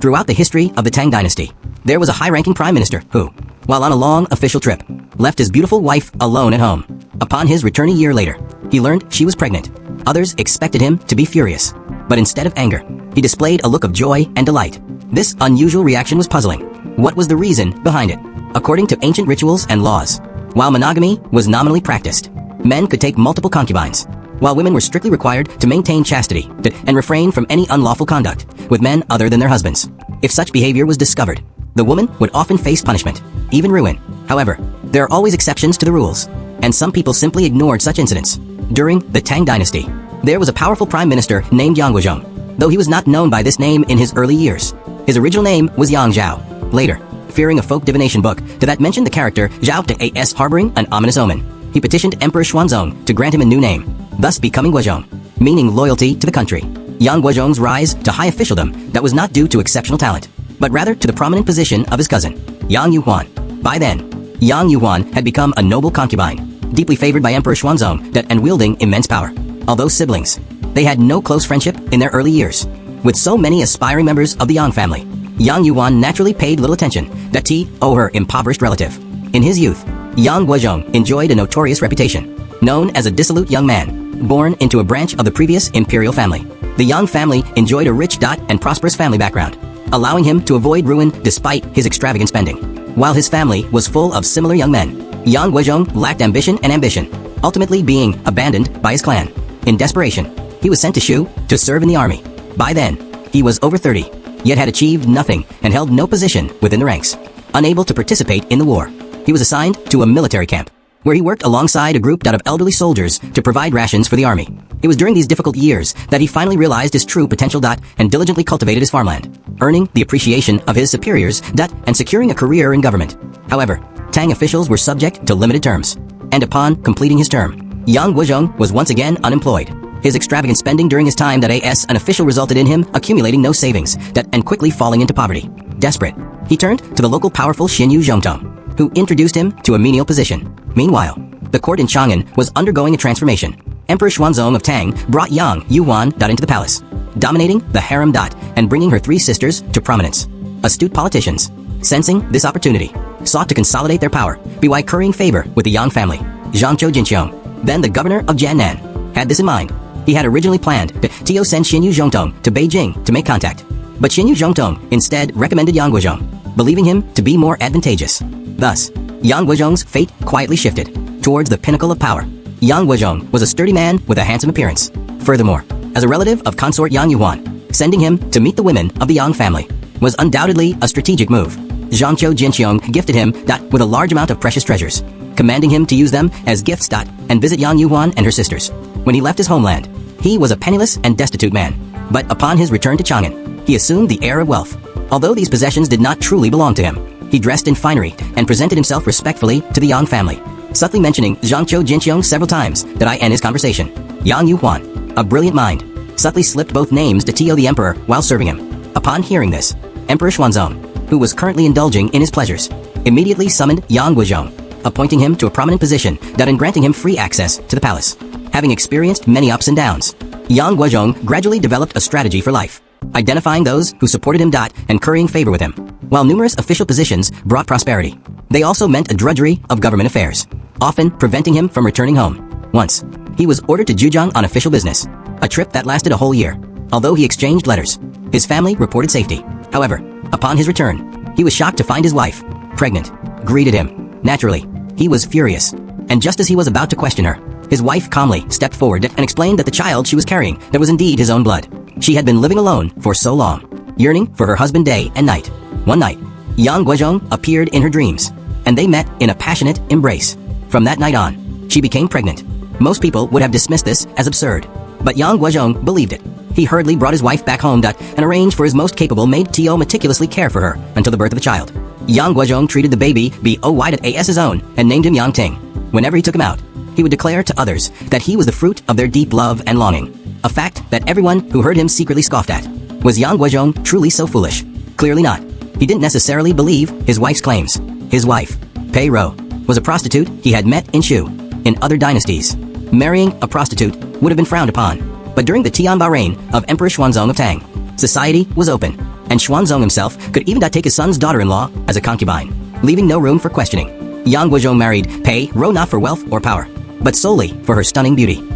Throughout the history of the Tang dynasty, there was a high-ranking prime minister who, while on a long official trip, left his beautiful wife alone at home. Upon his return a year later, he learned she was pregnant. Others expected him to be furious, but instead of anger, he displayed a look of joy and delight. This unusual reaction was puzzling. What was the reason behind it? According to ancient rituals and laws, while monogamy was nominally practiced, men could take multiple concubines, while women were strictly required to maintain chastity and refrain from any unlawful conduct with men other than their husbands. If such behavior was discovered, the woman would often face punishment, even ruin. However, there are always exceptions to the rules, and some people simply ignored such incidents. During the Tang dynasty, there was a powerful prime minister named Yang Guozhong, though he was not known by this name in his early years. His original name was Yang Zhao. Later, fearing a folk divination book that mentioned the character Zhao as harboring an ominous omen, he petitioned Emperor Xuanzong to grant him a new name, thus becoming Guozhong, meaning loyalty to the country. Yang Guozhong's rise to high officialdom that was not due to exceptional talent, but rather to the prominent position of his cousin, Yang Yuhuan. By then, Yang Yuhuan had become a noble concubine, deeply favored by Emperor Xuanzong and wielding immense power. Although siblings, they had no close friendship in their early years. With so many aspiring members of the Yang family, Yang Yuhuan naturally paid little attention to her impoverished relative. In his youth, Yang Guozhong enjoyed a notorious reputation, known as a dissolute young man, born into a branch of the previous imperial family. The Yang family enjoyed a rich and prosperous family background, allowing him to avoid ruin despite his extravagant spending. While his family was full of similar young men, Yang Guozhong lacked ambition, ultimately being abandoned by his clan. In desperation, he was sent to Shu to serve in the army. By then, he was over 30, yet had achieved nothing and held no position within the ranks. Unable to participate in the war, he was assigned to a military camp, where he worked alongside a group of elderly soldiers to provide rations for the army. It was during these difficult years that he finally realized his true potential and diligently cultivated his farmland, earning the appreciation of his superiors and securing a career in government. However, Tang officials were subject to limited terms, and upon completing his term, Yang Guozhong was once again unemployed. His extravagant spending during his time as an official resulted in him accumulating no savings and quickly falling into poverty. Desperate, he turned to the local powerful Xinyu Zhongtong, who introduced him to a menial position. Meanwhile, the court in Chang'an was undergoing a transformation. Emperor Xuanzong of Tang brought Yang Yuhuan into the palace, dominating the harem and bringing her three sisters to prominence. Astute politicians, sensing this opportunity, sought to consolidate their power by currying favor with the Yang family. Zhangzhou Jinqiang, then the governor of Jiannan, had this in mind. He had originally planned to send Xinyu Zhongtong to Beijing to make contact, but Xinyu Zhongtong instead recommended Yang Guozhong, believing him to be more advantageous. Thus, Yang Guozhong's fate quietly shifted towards the pinnacle of power. Yang Guozhong was a sturdy man with a handsome appearance. Furthermore, as a relative of consort Yang Yuhuan, sending him to meet the women of the Yang family was undoubtedly a strategic move. Zhangzhou Jinqiang gifted him with a large amount of precious treasures, commanding him to use them as gifts and visit Yang Yuhuan and her sisters. When he left his homeland, he was a penniless and destitute man. But upon his return to Chang'an, he assumed the air of wealth. Although these possessions did not truly belong to him, he dressed in finery and presented himself respectfully to the Yang family, subtly mentioning Zhangzhou Jinqiang several times in his conversation. Yang Yuhuan, a brilliant mind, subtly slipped both names to the emperor while serving him. Upon hearing this, Emperor Xuanzong, who was currently indulging in his pleasures, immediately summoned Yang Guozhong, appointing him to a prominent position and granting him free access to the palace. Having experienced many ups and downs, Yang Guozhong gradually developed a strategy for life, identifying those who supported him and currying favor with him. While numerous official positions brought prosperity, they also meant a drudgery of government affairs, often preventing him from returning home. Once, he was ordered to Zhejiang on official business, a trip that lasted a whole year. Although he exchanged letters, his family reported safety. However, upon his return, he was shocked to find his wife, pregnant, greeted him. Naturally, he was furious, and just as he was about to question her, his wife calmly stepped forward and explained that the child she was carrying was indeed his own blood. She had been living alone for so long, yearning for her husband day and night. One night, Yang Guozhong appeared in her dreams, and they met in a passionate embrace. From that night on, she became pregnant. Most people would have dismissed this as absurd, but Yang Guozhong believed it. He hurriedly brought his wife back home and arranged for his most capable maid to meticulously care for her until the birth of the child. Yang Guozhong treated the baby as his own and named him Yang Ting. Whenever he took him out, he would declare to others that he was the fruit of their deep love and longing, a fact that everyone who heard him secretly scoffed at. Was Yang Guozhong truly so foolish? Clearly not. He didn't necessarily believe his wife's claims. His wife, Pei Rou, was a prostitute he had met in Shu. In other dynasties, marrying a prostitute would have been frowned upon. But during the Tianba reign of Emperor Xuanzong of Tang, society was open. and Xuanzong himself could even take his son's daughter-in-law as a concubine, leaving no room for questioning. Yang Guozhong married Pei Ro not for wealth or power, but solely for her stunning beauty.